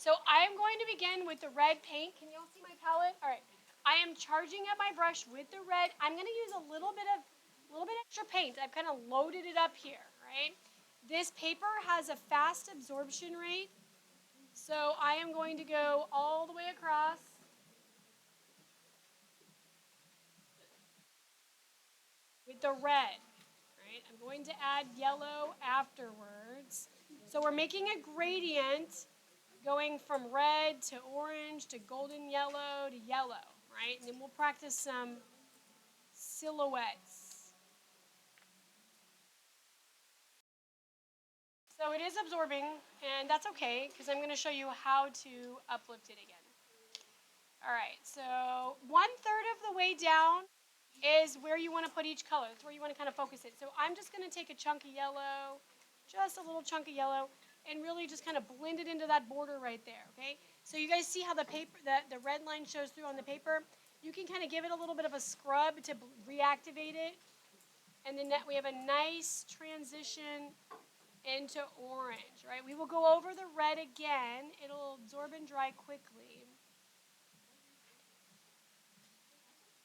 So I am going to begin with the red paint. Can you all see my palette? All right. I am charging up my brush with the red. I'm going to use a little bit extra paint. I've kind of loaded it up here, right? This paper has a fast absorption rate, so I am going to go all the way across. With the red, right? I'm going to add yellow afterwards. So we're making a gradient going from red to orange to golden yellow to yellow, right? And then we'll practice some silhouettes. So it is absorbing, and that's okay, because I'm going to show you how to uplift it again. All right, so 1/3 of the way down is where you want to put each color. It's where you want to kind of focus it. So I'm just going to take a chunk of yellow, just a little chunk of yellow, and really just kind of blend it into that border right there, okay? So you guys see how the paper, the red line shows through on the paper? You can kind of give it a little bit of a scrub to reactivate it. And then we have a nice transition into orange, right? We will go over the red again. It'll absorb and dry quickly.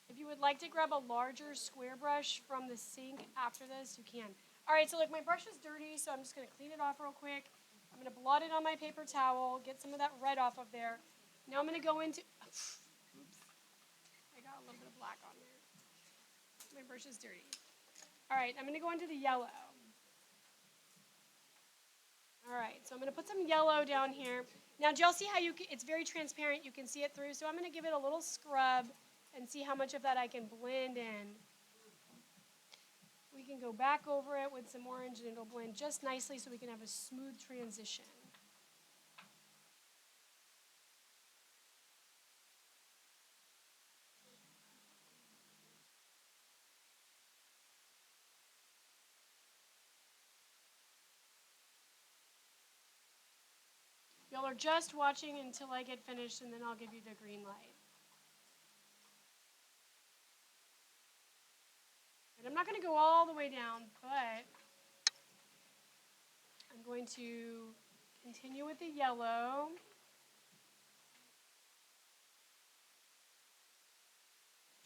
If you would like to grab a larger square brush from the sink after this, you can. All right, so look, my brush is dirty, so I'm just going to clean it off real quick. I'm going to blot it on my paper towel, get some of that red off of there. Now I'm going to go into, oops, I got a little bit of black on there. My brush is dirty. All right, I'm going to go into the yellow. All right, so I'm going to put some yellow down here. Now, do y'all see how it's very transparent? You can see it through. So I'm going to give it a little scrub and see how much of that I can blend in. We can go back over it with some orange, and it'll blend just nicely so we can have a smooth transition. Y'all are just watching until I get finished, and then I'll give you the green light. And I'm not going to go all the way down, but I'm going to continue with the yellow.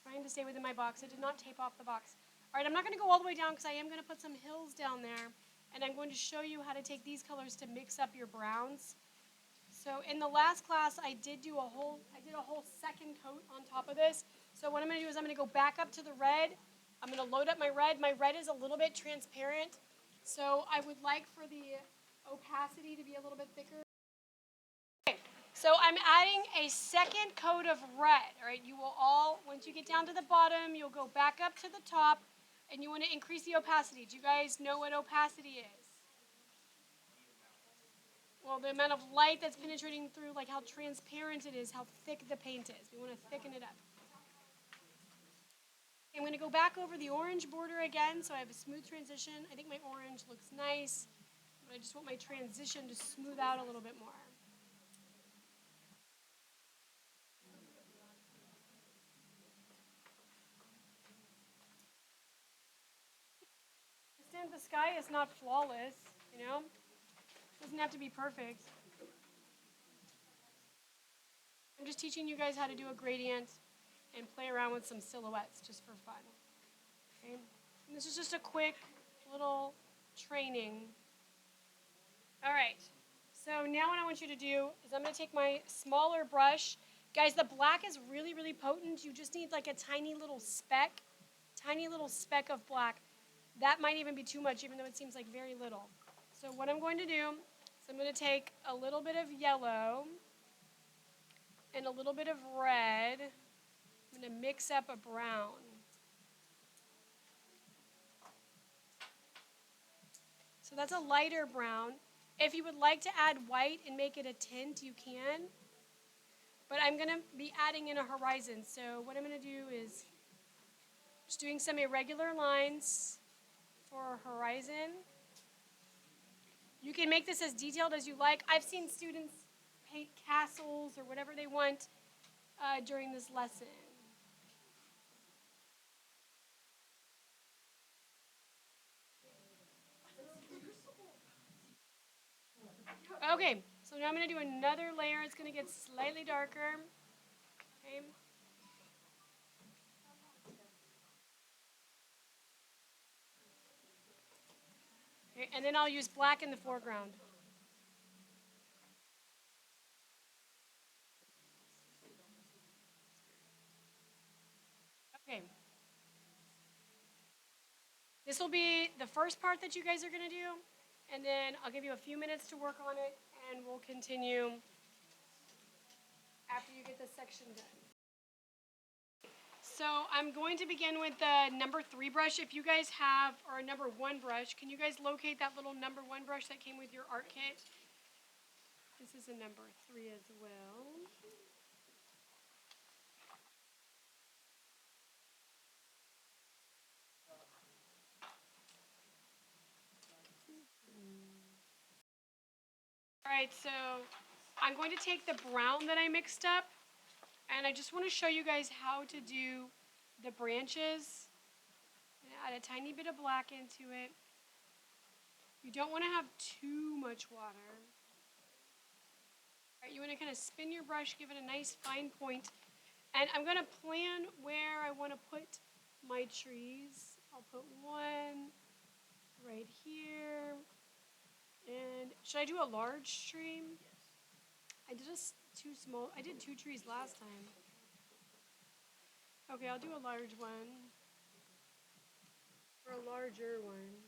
Trying to stay within my box. I did not tape off the box. All right, I'm not going to go all the way down because I am going to put some hills down there, and I'm going to show you how to take these colors to mix up your browns. So in the last class, I did a whole second coat on top of this. So what I'm going to do is I'm going to go back up to the red. I'm going to load up my red. My red is a little bit transparent, so I would like for the opacity to be a little bit thicker. Okay, so I'm adding a second coat of red. All right, you will all, once you get down to the bottom, you'll go back up to the top, and you want to increase the opacity. Do you guys know what opacity is? Well, the amount of light that's penetrating through, like how transparent it is, how thick the paint is. We want to thicken it up. I'm going to go back over the orange border again so I have a smooth transition. I think my orange looks nice, but I just want my transition to smooth out a little bit more. The sky is not flawless, you know? It doesn't have to be perfect. I'm just teaching you guys how to do a gradient and play around with some silhouettes just for fun. Okay? And this is just a quick little training. All right. So now what I want you to do is I'm going to take my smaller brush. Guys, the black is really, really potent. You just need like a tiny little speck of black. That might even be too much, even though it seems like very little. So what I'm going to do is I'm going to take a little bit of yellow and a little bit of red. I'm going to mix up a brown. So that's a lighter brown. If you would like to add white and make it a tint, you can. But I'm going to be adding in a horizon. So what I'm going to do is just doing some irregular lines for a horizon. You can make this as detailed as you like. I've seen students paint castles or whatever they want during this lesson. Okay, so So now I'm going to do another layer. It's going to get slightly darker. Okay. Okay, and then I'll use black in the foreground. Okay. This will be the first part that you guys are going to do, and then I'll give you a few minutes to work on it, and we'll continue after you get this section done. So I'm going to begin with the number 3 brush. If you guys have, or a number 1 brush, can you guys locate that little number 1 brush that came with your art kit? This is a number 3 as well. All right, so I'm going to take the brown that I mixed up, and I just want to show you guys how to do the branches. Add a tiny bit of black into it. You don't want to have too much water. All right, you want to kind of spin your brush, give it a nice fine point. And I'm going to plan where I want to put my trees. I'll put one right here. And should I do a large tree? I did too small. I did 2 trees last time. Okay, I'll do a large one. Or a larger one.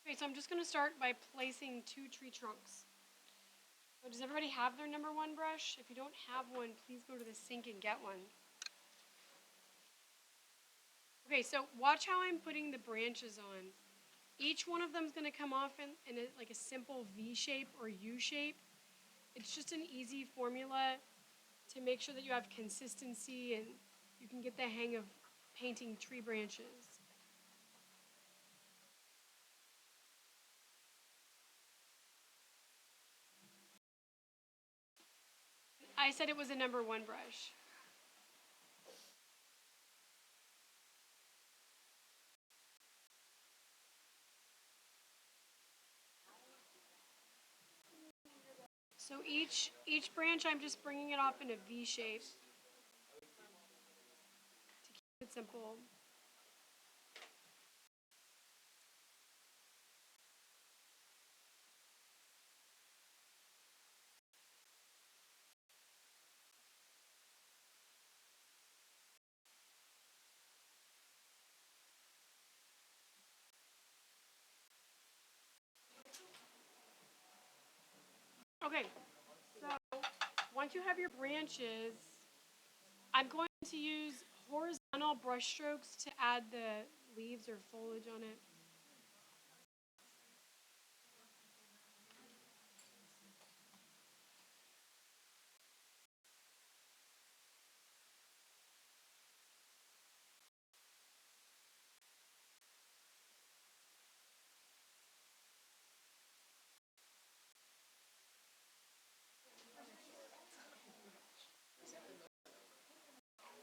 Okay, so I'm just going to start by placing 2 tree trunks. So does everybody have their number 1 brush? If you don't have one, please go to the sink and get one. Okay, so watch how I'm putting the branches on. Each one of them is going to come off in like a simple V shape or U shape. It's just an easy formula to make sure that you have consistency and you can get the hang of painting tree branches. I said it was a number 1 brush. So each branch, I'm just bringing it off in a V shape to keep it simple. Okay, so once you have your branches, I'm going to use horizontal brush strokes to add the leaves or foliage on it.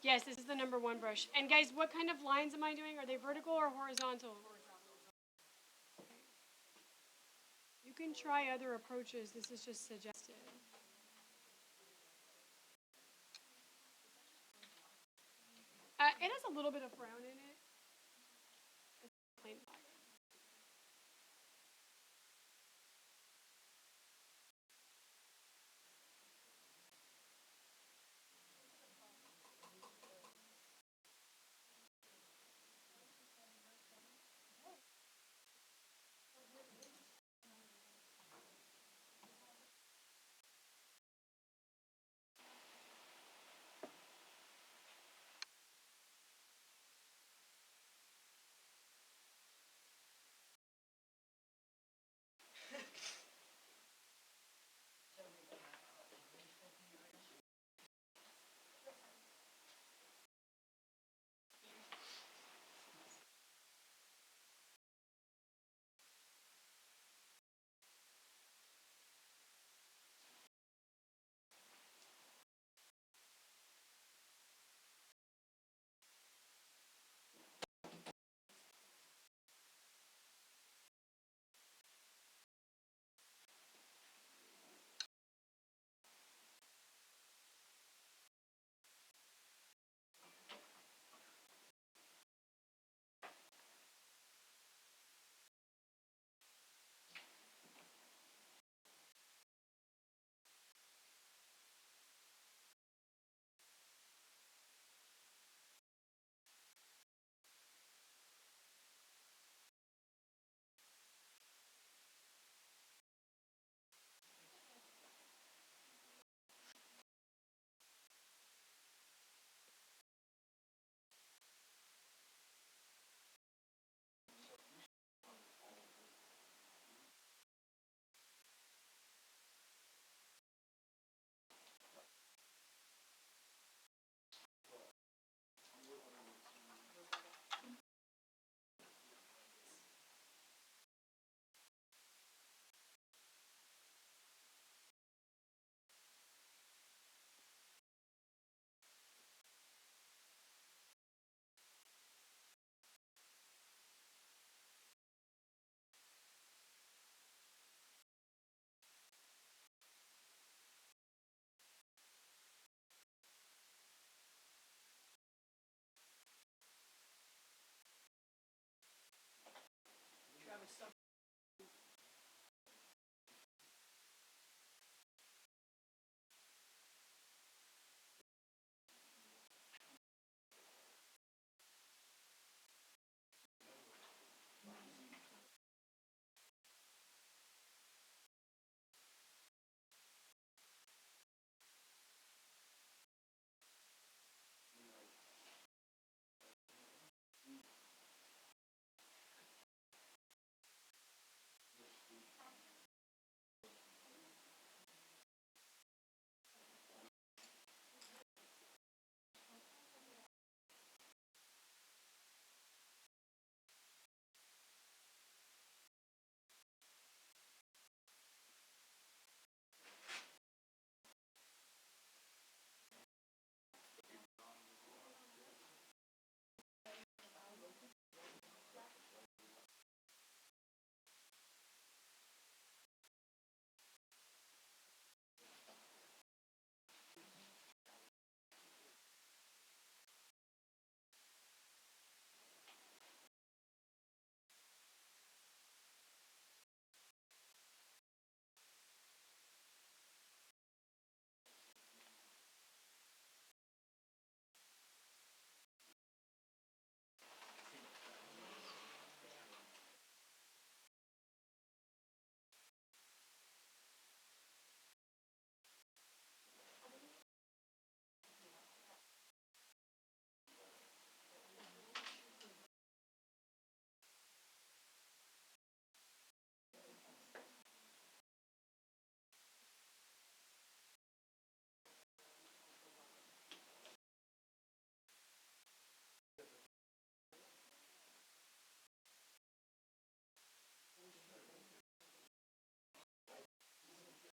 Yes, this is the number 1 brush. And guys, what kind of lines am I doing? Are they vertical or horizontal? You can try other approaches. This is just suggested. It has a little bit of brown in it.